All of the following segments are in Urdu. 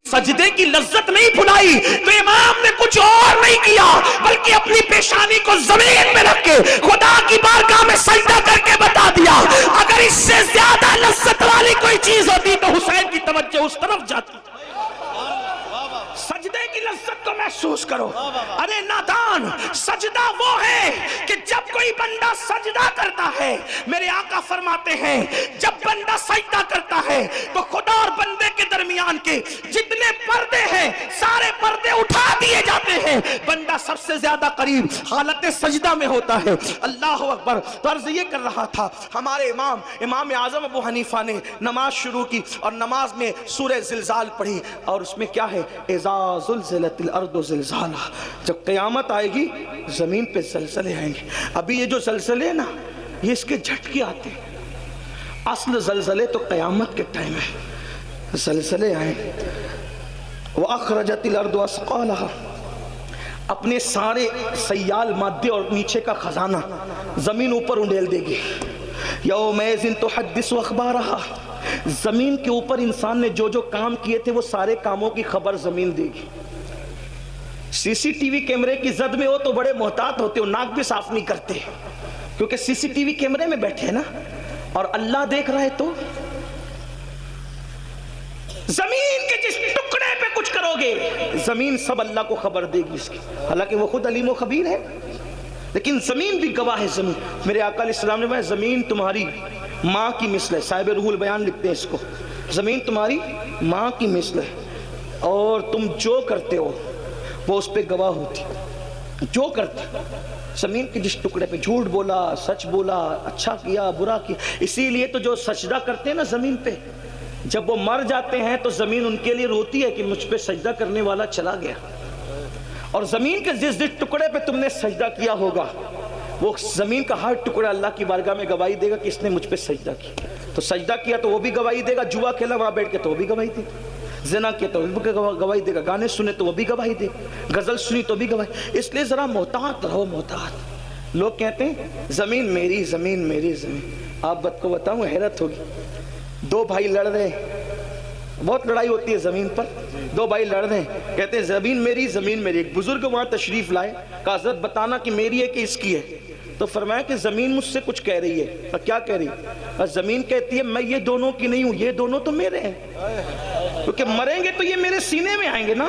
سجدے کی لذت نہیں بھلائی تو امام نے کچھ اور نہیں کیا بلکہ اپنی پیشانی کو زمین میں رکھ کے خدا کی بارگاہ میں سجدہ کر کے بتا دیا اگر اس سے زیادہ لذت والی کوئی چیز ہوتی تو حسین کی توجہ اس طرف جاتی. سجدے کی لذت کو محسوس کرو. ارے نادان، سجدہ وہ ہے کہ جب کوئی بندہ سجدہ کرتا ہے، میرے آقا فرماتے ہیں جب بندہ سجدہ کرتا ہے تو خدا اور بندے کے درمیان کے جتنے پردے ہیں سارے پردے اٹھا دیے جاتے ہیں. بندہ سب سے زیادہ قریب حالت سجدہ میں ہوتا ہے. اللہ اکبر. تو عرض یہ کر رہا تھا، ہمارے امام اعظم ابو حنیفہ نے نماز شروع کی اور نماز میں سورہ زلزال پڑھی اور اس میں کیا ہے، اذا زلزلت الارض زلزالہ، جب قیامت آئے گی زمین پہ زلزلے آئیں گے. ابھی یہ جو زلزلے نا یہ اس کے جھٹکے آتے ہیں، اصل زلزلے تو قیامت کے ٹائم ہے. زلزلے آئیں. وَأَخْرَجَتِ الْأَرْضُ أَثْقَالَهَا، اپنے سارے سیال مادے اور نیچے کا خزانہ زمین اوپر انڈیل دے گی. یومئذ تحدث اخبارها، زمین کے اوپر انسان نے جو جو کام کیے تھے وہ سارے کاموں کی خبر زمین دے گی. سی سی ٹی وی کیمرے کی زد میں ہو تو بڑے محتاط ہوتے ہو، ناک بھی صاف نہیں کرتے کیونکہ سی سی ٹی وی کیمرے میں بیٹھے ہیں نا، اور اللہ دیکھ رہا ہے تو زمین کے جس ٹکڑے پہ کچھ کرو گے زمین سب اللہ کو خبر دے گی اس کی، حالانکہ وہ خود علیم و خبیر ہے لیکن زمین بھی گواہ ہے. زمین، میرے آقا علیہ السلام نے فرمایا زمین تمہاری ماں کی مثل ہے. صاحب روح البیان لکھتے ہیں اس کو، زمین تمہاری ماں کی مثل ہے اور تم جو کرتے ہو وہ اس پہ گواہ ہوتی. جو کرتے زمین کے جس ٹکڑے پہ جھوٹ بولا، سچ بولا، اچھا کیا، برا کیا. اسی لیے تو جو سجدہ کرتے ہیں نا زمین پہ، جب وہ مر جاتے ہیں تو زمین ان کے لیے روتی ہے کہ مجھ پہ سجدہ کرنے والا چلا گیا. اور زمین کے جس ٹکڑے پہ تم نے سجدہ کیا ہوگا وہ زمین کا ہر ٹکڑا اللہ کی بارگاہ میں گواہی دے گا کہ اس نے مجھ پہ سجدہ کیا. تو سجدہ کیا تو وہ بھی گواہی دے گا، جوا کھیلا وہاں بیٹھ کے تو وہ بھی گواہی دے گا، زنا کیا تو وہ بھی گواہی دے گا، گانے سنے تو وہ بھی گواہی دے گا، غزل سنی تو بھی گواہی. اس لیے ذرا محتاط رہو، محتاط. لوگ کہتے ہیں زمین میری، زمین میری، زمین. آپ بات کو بتاؤں حیرت ہوگی، دو بھائی لڑ رہے ہیں، بہت لڑائی ہوتی ہے زمین پر. دو بھائی لڑ رہے ہیں، کہتے ہیں زمین میری، زمین میری. ایک بزرگ وہاں تشریف لائے، کہا حضرت بتانا کہ میری ہے کہ اس کی ہے. تو فرمایا کہ زمین مجھ سے کچھ کہہ رہی ہے. اور کیا کہہ رہی ہے؟ زمین کہتی ہے میں یہ دونوں کی نہیں ہوں، یہ دونوں تو میرے ہیں، کیونکہ مریں گے تو یہ میرے سینے میں آئیں گے نا.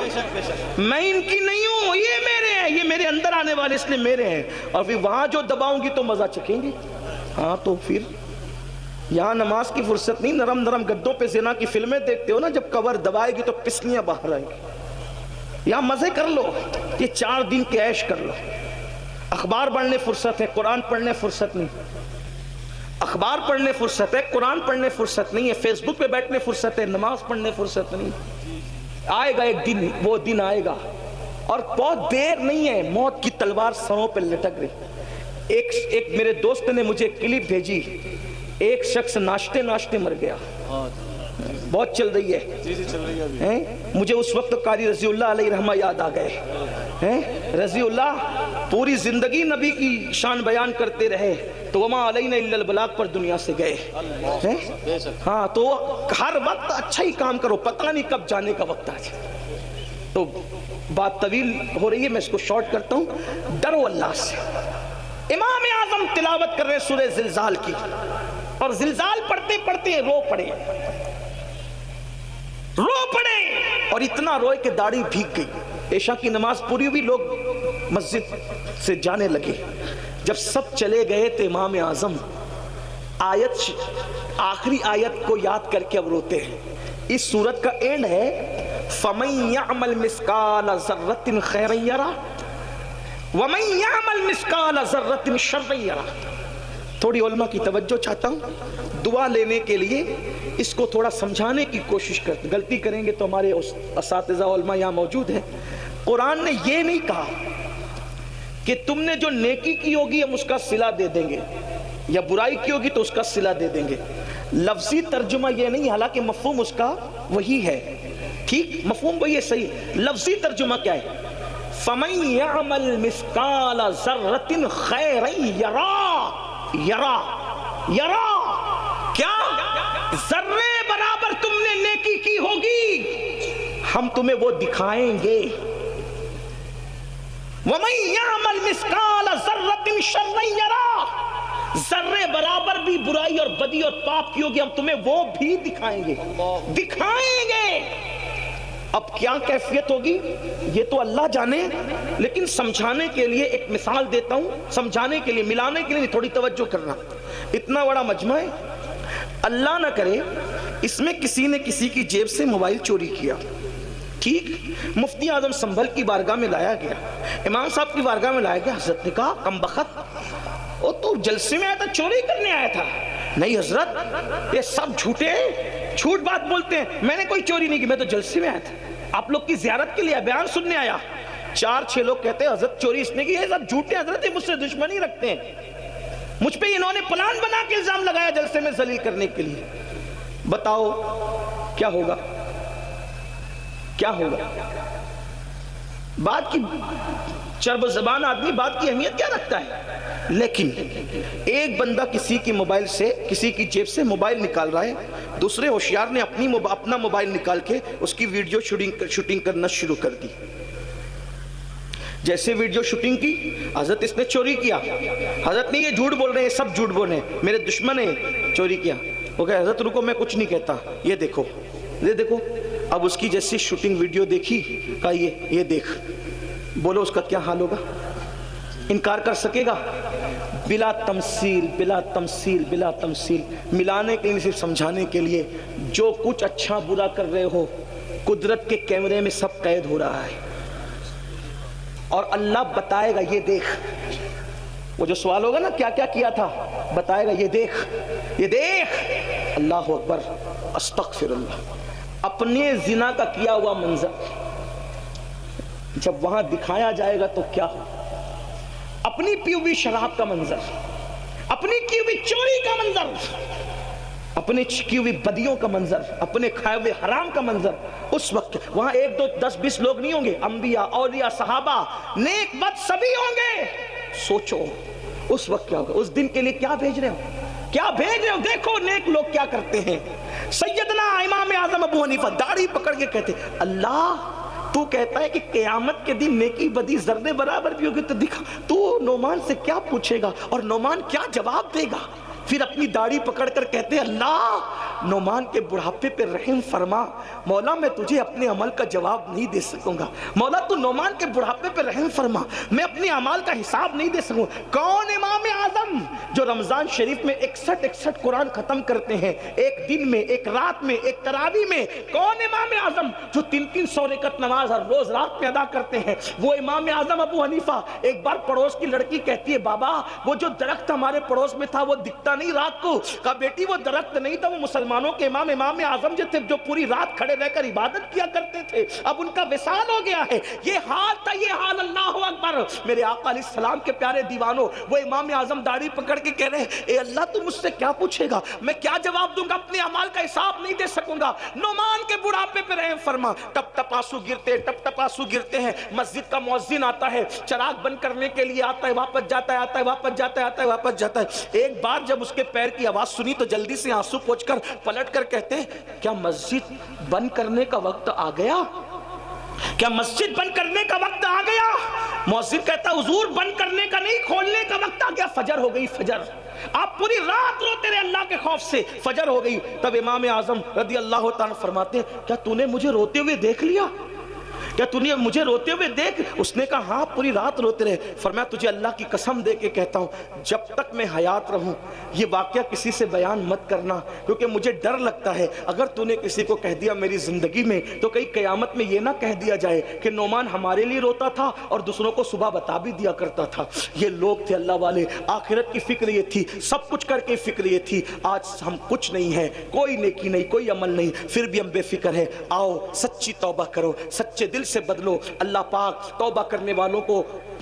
میں ان کی نہیں ہوں، یہ میرے ہیں، یہ میرے اندر آنے والے اس لیے میرے ہیں. اور پھر وہاں جو دباؤں گی تو مزہ چکھیں گے. ہاں تو پھر یہاں نماز کی فرصت نہیں، نرم نرم گدوں پہ زنا کی فلمیں دیکھتے ہو نا، جب کور دبائے گی تو پسلیاں باہر آئیں گی. یہاں مزے کر لو، یہ 4 دن کے عیش کر لو. اخبار پڑھنے فرصت ہے، قرآن پڑھنے فرصت نہیں. اخبار پڑھنے فرصت ہے، قرآن پڑھنے فرصت نہیں ہے. فیس بک پہ بیٹھنے فرصت ہے، نماز پڑھنے فرصت نہیں. آئے گا ایک دن، وہ دن آئے گا اور بہت دیر نہیں ہے. موت کی تلوار سروں پہ لٹک رہی. ایک میرے دوست نے مجھے کلپ بھیجی، ایک شخص ناشتے ناشتے مر گیا. بہت چل رہی ہے. مجھے اس وقت قاری رضی اللہ علیہ رحمہ یاد آ گئے. رضی اللہ پوری زندگی نبی کی شان بیان کرتے رہے تو وما علینا الا البلاغ پر دنیا سے گئے. ہاں تو ہر وقت اچھا ہی کام کرو، پتہ نہیں کب جانے کا وقت آ جائے. تو بات طویل ہو رہی ہے، میں اس کو شارٹ کرتا ہوں. ڈرو اللہ سے. امام اعظم تلاوت کر رہے سورہ زلزال کی اور زلزال پڑھتے پڑھتے رو پڑے اور اتنا روئے کہ داڑھی بھیگ گئی. عشاء کی نماز پوری ہوئی، لوگ مسجد سے جانے لگے. جب سب چلے گئے تو امام اعظم آخری آیت کو یاد کر کے اب روتے ہیں. اس سورت کا اینڈ ہے فَمَن يَعْمَلْ مِثْقَالَ ذَرَّةٍ خَيْرًا يَرَهُ وَمَن يَعْمَلْ مِثْقَالَ ذَرَّةٍ شَرًّا يَرَهُ. تھوڑی علماء کی توجہ چاہتا ہوں، دعا لینے کے لیے اس کو تھوڑا سمجھانے کی کوشش کرتے. غلطی کریں گے تو ہمارے اساتذہ علماء یہاں موجود ہیں. قرآن نے یہ نہیں کہا کہ تم نے جو نیکی کی ہوگی ہم اس کا صلہ دے دیں گے، یا برائی کی ہوگی تو اس کا صلہ دے دیں گے. لفظی ترجمہ یہ نہیں، حالانکہ مفہوم اس کا وہی ہے. ٹھیک، مفہوم وہی ہے، صحیح. لفظی ترجمہ کیا ہے؟ فَمَن يَعْمَلْ مِثْقَالَ ذَرَّةٍ خَيْرًا يَرَهُ. یرا کیا؟ ذرے برابر تم نے نیکی کی ہوگی ہم تمہیں وہ دکھائیں گے. وَمَن يَعْمَلْ مِثْقَالَ ذَرَّةٍ شَرًّا يَرَهُ، ذرے برابر بھی برائی اور بدی اور پاپ کی ہوگی، ہم تمہیں وہ بھی دکھائیں گے. دکھائیں گے. اب کیا کیفیت ہوگی یہ تو اللہ جانے، لیکن سمجھانے کے لیے ایک مثال دیتا ہوں، سمجھانے کے لیے، ملانے کے لیے تھوڑی توجہ کرنا. اتنا بڑا مجمع ہے، اللہ نہ کرے اس میں کسی نے کسی کی جیب سے موبائل چوری کیا، ٹھیک، مفتی اعظم سنبھل کی بارگاہ میں لایا گیا، امام صاحب کی بارگاہ میں لایا گیا. حضرت نے کہا کم بخت، وہ تو جلسے میں آیا تھا، چوری کرنے آیا تھا. نہیں حضرت یہ سب جھوٹے ہیں، جھوٹ بات بولتے ہیں، میں نے کوئی چوری نہیں کی، میں تو جلسے میں آیا تھا، آپ لوگ کی زیارت کے لیے بیان سننے آیا. 4-6 لوگ کہتے ہیں حضرت چوری اس نے کی، یہ سب جھوٹے، حضرت یہ مجھ سے دشمنی رکھتے ہیں، مجھ پہ انہوں نے پلان بنا کے الزام لگایا جلسے میں ذلیل کرنے کے لیے. بتاؤ کیا ہوگا، کیا ہوگا؟ بات کی چرب زبان آدمی بات کی اہمیت کیا رکھتا ہے؟ لیکن ایک بندہ کسی کی موبائل سے، کسی کی جیب سے موبائل نکال رہا ہے، دوسرے ہوشیار نے اپنا موبائل نکال کے اس کی ویڈیو شوٹنگ کرنا شروع کر دی. جیسے ویڈیو شوٹنگ کی، حضرت اس نے چوری کیا، حضرت نہیں یہ جھوٹ بول رہے ہیں، سب جھوٹ بول رہے ہیں، میرے دشمن ہیں، چوری کیا. وہ کہا حضرت رکو میں کچھ نہیں کہتا، یہ دیکھو یہ دیکھو. اب اس کی جیسی شوٹنگ ویڈیو دیکھی، کہا یہ دیکھ. بولو اس کا کیا حال ہوگا؟ انکار کر سکے گا؟ بلا تمثیل، بلا تمثیل، بلا تمثیل، ملانے کے لیے، صرف سمجھانے کے لیے. جو کچھ اچھا برا کر رہے ہو قدرت کے کیمرے میں سب قید ہو رہا ہے، اور اللہ بتائے گا یہ دیکھ. وہ جو سوال ہوگا نا کیا کیا کیا تھا، بتائے گا یہ دیکھ، یہ دیکھ. اللہ اکبر، استغفر اللہ. اپنے زنا کا کیا ہوا منظر جب وہاں دکھایا جائے گا تو کیا ہو؟ اپنی پی ہوئی شراب کا منظر، اپنی کی ہوئی چوری کا منظر، اپنے کی ہوئی بدیوں کا منظر، اپنے کھائے ہوئے حرام کا منظر. اس وقت وہاں 1 2 10 20 لوگ نہیں ہوں گے، انبیاء، اولیاء، صحابہ، نیک بد سبھی ہوں گے. سوچو اس وقت کیا ہوگا؟ اس دن کے لیے کیا بھیج رہے ہو، کیا بھیج رہے ہو؟ دیکھو نیک لوگ کیا کرتے ہیں. سیدنا امام اعظم ابو حنیفہ داڑھی پکڑ کے کہتے اللہ تو کہتا ہے کہ قیامت کے دن نیکی بدی ذرے برابر بھی ہوگی، تو دکھا تو نعمان سے کیا پوچھے گا اور نعمان کیا جواب دے گا؟ پھر اپنی داڑھی پکڑ کر کہتے ہیں اللہ نعمان کے بڑھاپے پہ رحم فرما. مولا میں تجھے اپنے عمل کا جواب نہیں دے سکوں گا، مولا تو نعمان کے بڑھاپے پہ رحم فرما، میں اپنے اعمال کا حساب نہیں دے سکوں. کون امام اعظم جو رمضان شریف میں 61 قرآن ختم کرتے ہیں ایک دن میں، ایک رات میں، ایک تراویح میں؟ کون امام اعظم جو 300 رکعت نماز ہر روز رات میں ادا کرتے ہیں؟ وہ امام اعظم ابو حنیفہ. ایک بار پڑوس کی لڑکی کہتی ہے بابا وہ جو درخت ہمارے پڑوس میں تھا وہ دکھتا نہیں رات کو. کہا بیٹی وہ درخت نہیں تھا، وہ مسلمانوں کے امام اعظم جو تھے، جو پوری رات کھڑے رہ کر عبادت کیا کرتے تھے. اب ان کا وصال ہو گیا ہے. یہ حال تھا، یہ حال. اللہ اکبر. میرے آقا علیہ السلام کے پیارے دیوانوں، وہ امام اعظم داڑھی پکڑ کے کہہ رہے ہیں اے اللہ تو مجھ سے کیا پوچھے گا، میں کیا جواب دوں گا، اپنے اعمال کا حساب نہیں دے سکوں گا. نعمان کے بڑھاپے پہ رحم فرما. ٹپ ٹپ آنسو گرتے، ٹپ ٹپ آنسو گرتے ہیں. مسجد کا مؤذن آتا ہے، چراغ بند کرنے کے لیے آتا ہے، واپس جاتا ہے، آتا ہے، واپس جاتا ہے، آتا ہے، واپس جاتا ہے. ایک بار جب اس کے پیر کی آواز سنی تو جلدی سے آنسو پوچھ کر پلٹ کر کہتے ہیں کیا مسجد بند کرنے کا وقت آ گیا؟ کیا مسجد بند کرنے کا وقت آ گیا؟ مؤذن کہتا حضور بند کرنے کا نہیں، کھولنے کا وقت آ گیا. فجر ہو گئی، فجر. آپ پوری رات روتے رہے اللہ کے خوف سے، فجر ہو گئی. تب امام اعظم رضی اللہ تعالیٰ فرماتے ہیں کیا تو نے مجھے روتے ہوئے دیکھ لیا؟ کیا تو نے مجھے روتے ہوئے دیکھ؟ اس نے کہا ہاں پوری رات روتے رہے. فرمایا تجھے اللہ کی قسم دے کے کہتا ہوں جب تک میں حیات رہوں یہ واقعہ کسی سے بیان مت کرنا، کیونکہ مجھے ڈر لگتا ہے اگر تو نے کسی کو کہہ دیا میری زندگی میں تو کئی قیامت میں یہ نہ کہہ دیا جائے کہ نعمان ہمارے لیے روتا تھا اور دوسروں کو صبح بتا بھی دیا کرتا تھا. یہ لوگ تھے اللہ والے، آخرت کی فکر یہ تھی، سب کچھ کر کے فکر یہ تھی. آج ہم کچھ نہیں ہے، کوئی نیکی نہیں، کوئی عمل نہیں، پھر بھی ہم بے فکر ہیں. آؤ سچی توبہ کرو، سچے دل سے بدلو. اللہ پاک توبہ کرنے والوں کو